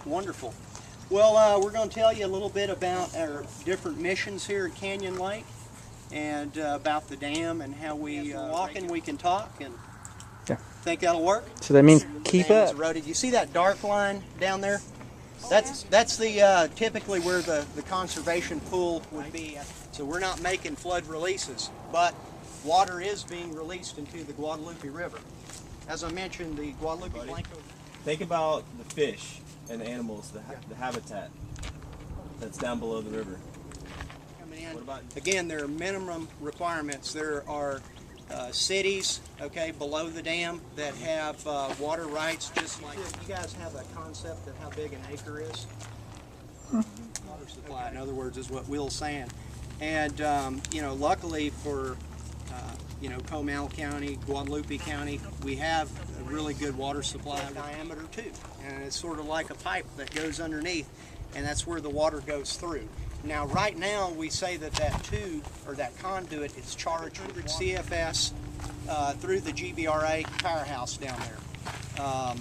Wonderful. Well, we're going to tell you a little bit about our different missions here at Canyon Lake and about the dam and how we walk and we can talk. And yeah. Think that'll work? So that means keep up. Eroded. You see that dark line down there? That's the typically where the conservation pool would be. So we're not making flood releases, but water is being released into the Guadalupe River. As I mentioned, the Guadalupe Blanco. Think about the fish and the animals, the habitat that's down below the river. What about, again, there are minimum requirements. There are cities, okay, below the dam that have water rights, just like you guys have a concept of how big an acre is. Water supply, in other words, is what Will's saying. And you know, luckily for you know, Comal County, Guadalupe County, we have a really good water supply diameter too, and it's sort of like a pipe that goes underneath, and that's where the water goes through. Now, right now, we say that that tube or that conduit is charged 100 CFS through the GBRA powerhouse down there.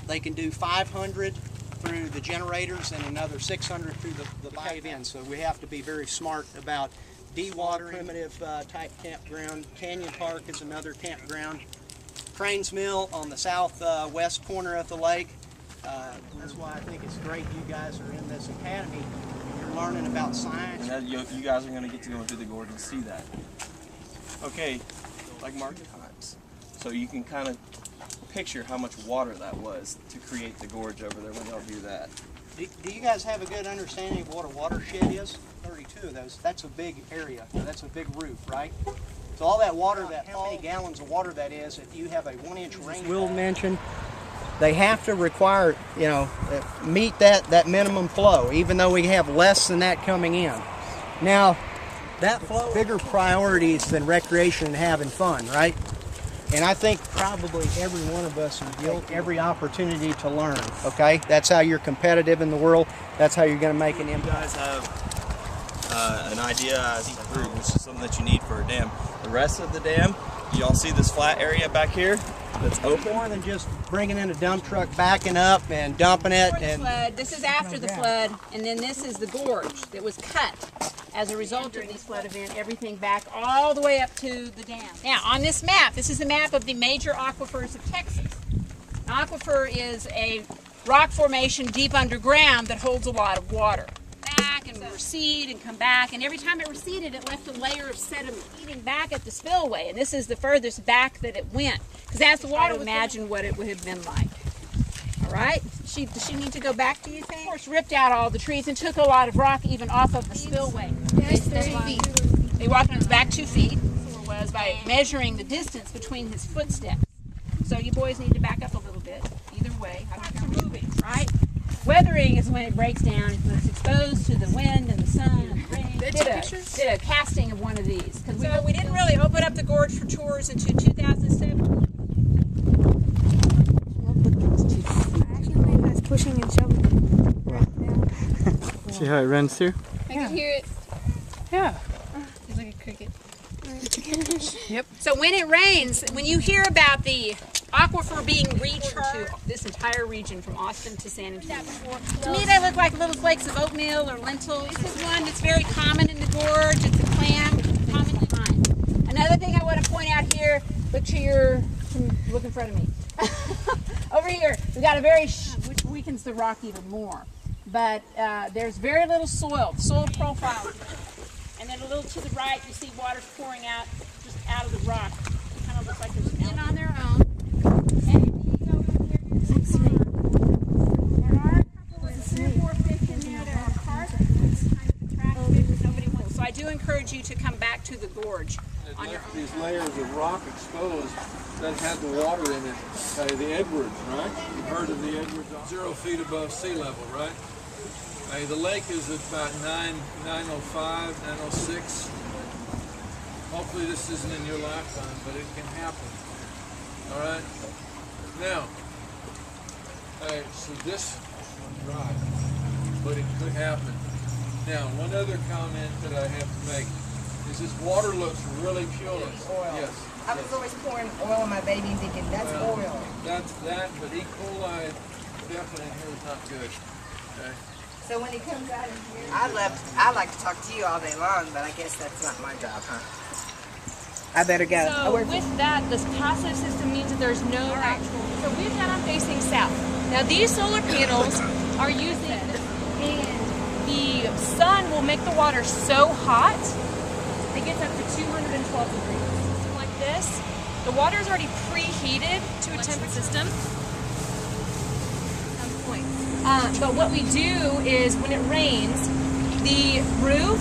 They can do 500 through the generators and another 600 through the cave in. So we have to be very smart about dewatering. Primitive type campground. Canyon Park is another campground. Cranes Mill on the southwest corner of the lake. That's why I think it's great you guys are in this academy. You're learning about science. And you guys are going to get to go through the gorge and see that. Okay, like market times. So you can kind of picture how much water that was to create the gorge over there when they'll do that. Do you guys have a good understanding of what a watershed is? 32 of those. That's a big area. That's a big roof, right? So all that water, how many gallons of water that is, if you have a 1-inch rain. Will mention, they have to require, you know, meet that minimum flow, even though we have less than that coming in. Now, that flow, bigger priorities than recreation and having fun, right? And I think probably every one of us will take every opportunity to learn, okay? That's how you're competitive in the world. That's how you're going to make an impact. You guys have an idea as a group, which is something that you need for a dam. The rest of the dam, you all see this flat area back here that's open? More than just bringing in a dump truck, backing up and dumping it. Flood. This is after the flood, and then this is the gorge that was cut as a result of this flood event, everything back all the way up to the dam. Now, on this map, this is the map of the major aquifers of Texas. An aquifer is a rock formation deep underground that holds a lot of water. Back and recede and come back, and every time it receded, it left a layer of sediment eating back at the spillway, and this is the furthest back that it went, because as the water, imagine what it would have been like. All right? Does she need to go back, do you think? Of course, ripped out all the trees and took a lot of rock even off of the spillway. They walked on his back 2 feet, was by measuring the distance between his footsteps. So you boys need to back up a little bit, either way. Rocks are moving, right? Weathering is when it breaks down, it's exposed to the wind and the sun and the rain. Did a casting of one of these. So we didn't really open up the gorge for tours until 2007. Pushing and shoving right now. See how it runs through? I can hear it. Yeah. It's like a cricket. Yep. So when it rains, when you hear about the aquifer being recharged to this entire region from Austin to San Antonio, to me they look like little flakes of oatmeal or lentils. This is one that's very common in the gorge. It's a clam, commonly mined. Another thing I want to point out here, look in front of me. Over here, we got a which weakens the rock even more. But there's very little soil profile. And then a little to the right, you see water pouring out just out of the rock. It kind of looks like they're in on their own. And if you go over here, you see there are a couple of 3 or 4 fish in there. There are carp, kind of attract fish that nobody wants. So I do encourage you to come back to the gorge on your own. These layers of rock exposed that had the water in it, the Edwards, right? You've heard of the Edwards? 0 feet above sea level, right? The lake is at about 905, 906. Hopefully this isn't in your lifetime, but it can happen. All right? Now, so this is dry, but it could happen. Now, one other comment that I have to make is this water looks really pure. Oil. Yes. I was always pouring oil on my baby and thinking, that's oil. That's that, but E. coli definitely in here is not good. Okay. So when he comes out in here, I like to talk to you all day long, but I guess that's not my job, huh? I better go. So with that, this passive system means that there's no actual. So with that, I'm facing south. Now these solar panels are using, and the sun will make the water so hot it gets up to 212 degrees. So like this, the water is already preheated to a temperature system. But what we do is when it rains, the roof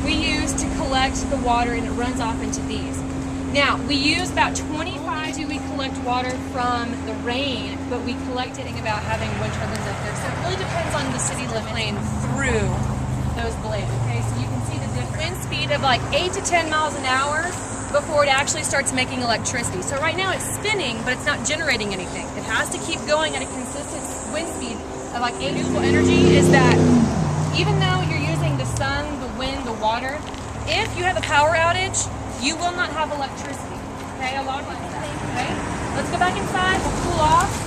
we use to collect the water and it runs off into these. Now, we use about 25 we collect water from the rain, but we collect it about having wind turbines up there. So it really depends on the city limit playing through those blades. Okay, so you can see the difference. Wind speed of like 8 to 10 miles an hour before it actually starts making electricity. So right now it's spinning, but it's not generating anything. It has to keep going at a consistent wind speed of like 8 renewable energy. Is that even though you're using the sun, the wind, the water, if you have a power outage, you will not have electricity. Okay, a lot of people think, okay, let's go back inside, we'll cool off.